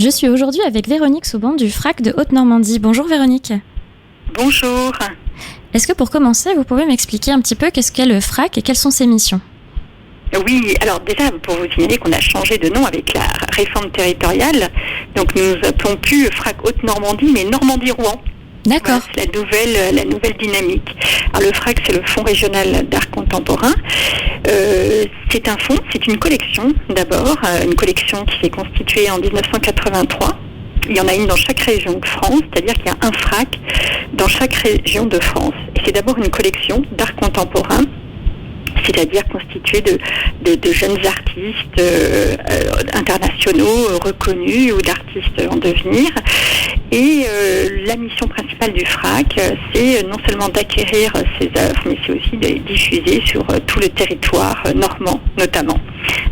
Je suis aujourd'hui avec Véronique Souban du FRAC de Haute-Normandie. Bonjour Véronique. Bonjour. Est-ce que pour commencer, vous pouvez m'expliquer un petit peu qu'est-ce qu'est le FRAC et quelles sont ses missions ? Oui, alors déjà pour vous signaler qu'on a changé de nom avec la réforme territoriale. Donc nous appelons plus FRAC Haute-Normandie mais Normandie-Rouen. D'accord. Voilà, c'est la nouvelle dynamique. Alors le FRAC, c'est le Fonds régional d'art contemporain. C'est un fonds, c'est une collection d'abord, une collection qui s'est constituée en 1983. Il y en a une dans chaque région de France, c'est-à-dire qu'il y a un FRAC dans chaque région de France. Et c'est d'abord une collection d'art contemporain, c'est-à-dire constituée de jeunes artistes internationaux reconnus ou d'artistes en devenir. Et la mission principale du FRAC, c'est non seulement d'acquérir ces œuvres, mais c'est aussi de les diffuser sur tout le territoire normand, notamment,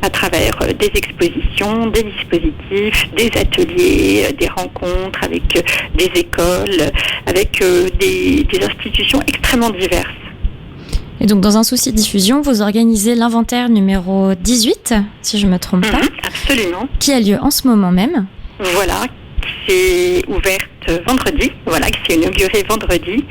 à travers des expositions, des dispositifs, des ateliers, des rencontres avec des écoles, avec des institutions extrêmement diverses. Et donc, dans un souci de diffusion, vous organisez l'inventaire numéro 18, si je ne me trompe pas. Absolument. Qui a lieu en ce moment même. Voilà, qui s'est ouverte vendredi, voilà, qui s'est inaugurée vendredi.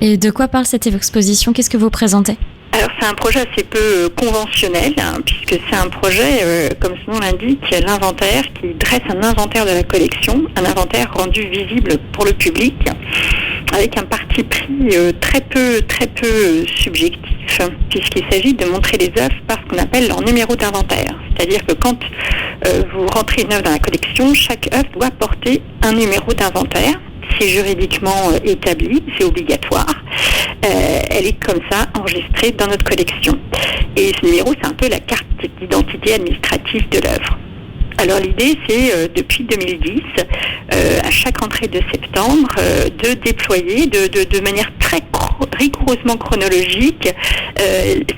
Et de quoi parle cette exposition ? Qu'est-ce que vous présentez ? Alors c'est un projet assez peu conventionnel, puisque c'est un projet, comme son nom l'indique, l'inventaire, qui dresse un inventaire de la collection, un inventaire rendu visible pour le public, avec un parti pris très peu subjectif, puisqu'il s'agit de montrer les œuvres par ce qu'on appelle leur numéro d'inventaire. C'est-à-dire que quand vous rentrez une œuvre dans la collection, chaque œuvre doit porter un numéro d'inventaire. C'est juridiquement établi, c'est obligatoire. Elle est comme ça enregistrée dans notre collection. Et ce numéro, c'est un peu la carte d'identité administrative de l'œuvre. Alors l'idée, c'est depuis 2010, à chaque rentrée de septembre, de déployer de manière très rigoureusement chronologique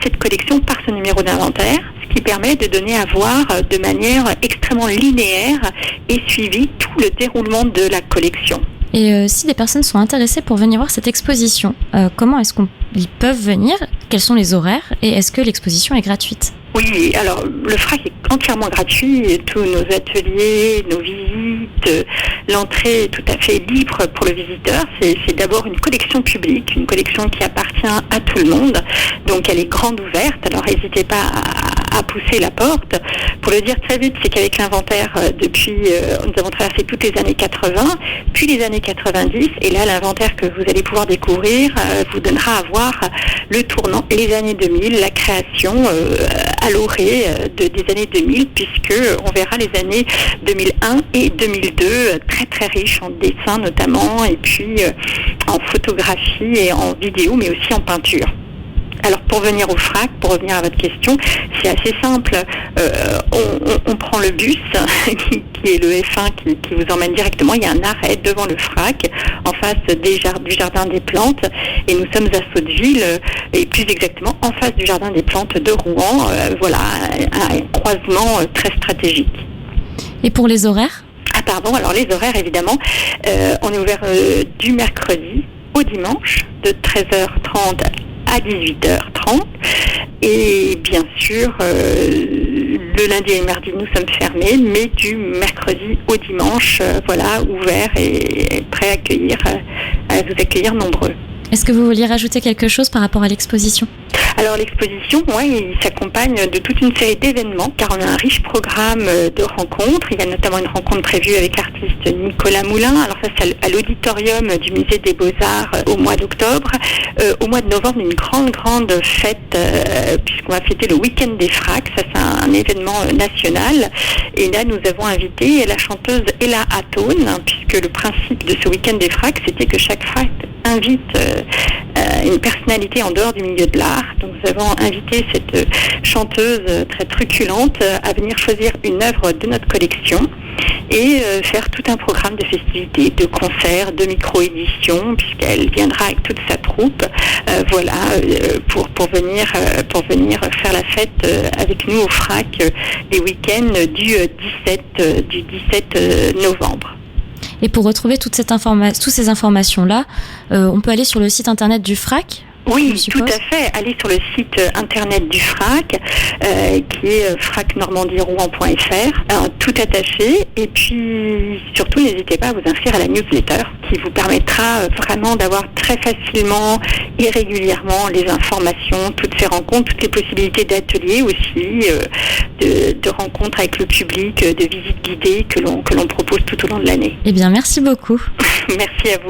cette collection par ce numéro d'inventaire, ce qui permet de donner à voir de manière extrêmement linéaire et suivie tout le déroulement de la collection. Et si des personnes sont intéressées pour venir voir cette exposition, comment est-ce qu'ils peuvent venir ? Quels sont les horaires ? Et est-ce que l'exposition est gratuite ? Oui, alors le FRAC est entièrement gratuit, tous nos ateliers, nos visites, l'entrée est tout à fait libre pour le visiteur. C'est d'abord une collection publique, une collection qui appartient à tout le monde, donc elle est grande ouverte, alors n'hésitez pas à pousser la porte. Pour le dire très vite, c'est qu'avec l'inventaire, depuis, nous avons traversé toutes les années 80, puis les années 90, et là l'inventaire que vous allez pouvoir découvrir vous donnera à voir le tournant, les années 2000, la création à l'orée des années 2000, puisque on verra les années 2001 et 2002 très riches en dessin notamment, et puis en photographie et en vidéo, mais aussi en peinture. Alors pour venir au FRAC, pour revenir à votre question, c'est assez simple. On prend le bus qui est le F1 qui vous emmène directement. Il y a un arrêt devant le FRAC en face du Jardin des Plantes, et nous sommes à Sotteville, et plus exactement en face du Jardin des Plantes de Rouen. Voilà, un croisement très stratégique. Et pour les horaires ? Alors les horaires évidemment, on est ouvert du mercredi au dimanche de 13h30 à 18h30, et bien sûr le lundi et le mardi nous sommes fermés, mais du mercredi au dimanche, voilà, ouvert et prêt à vous accueillir nombreux. Est-ce que vous vouliez rajouter quelque chose par rapport à l'exposition ? Alors l'exposition, il s'accompagne de toute une série d'événements, car on a un riche programme de rencontres. Il y a notamment une rencontre prévue avec l'artiste Nicolas Moulin. Alors ça, c'est à l'auditorium du Musée des Beaux-Arts au mois d'octobre. Au mois de novembre, une grande fête, puisqu'on va fêter le week-end des FRAC. Ça, c'est un événement national. Et là, nous avons invité la chanteuse Ella Atone, puisque le principe de ce week-end des FRAC, c'était que chaque FRAC invite une personnalité en dehors du milieu de l'art. Donc nous avons invité cette chanteuse très truculente à venir choisir une œuvre de notre collection et faire tout un programme de festivités, de concerts, de micro-éditions, puisqu'elle viendra avec toute sa troupe, pour venir faire la fête avec nous au FRAC les week-ends du 17 novembre. Et pour retrouver toutes ces informations-là, on peut aller sur le site internet du FRAC ? Oui, je tout suppose. à fait. Allez sur le site internet du FRAC, qui est fracnormandierouen.fr, tout attaché. Et puis, surtout, n'hésitez pas à vous inscrire à la newsletter, qui vous permettra vraiment d'avoir très facilement et régulièrement les informations, toutes ces rencontres, toutes les possibilités d'ateliers aussi, de rencontres avec le public, de visites guidées que l'on propose tout au long de l'année. Eh bien, merci beaucoup. Merci à vous.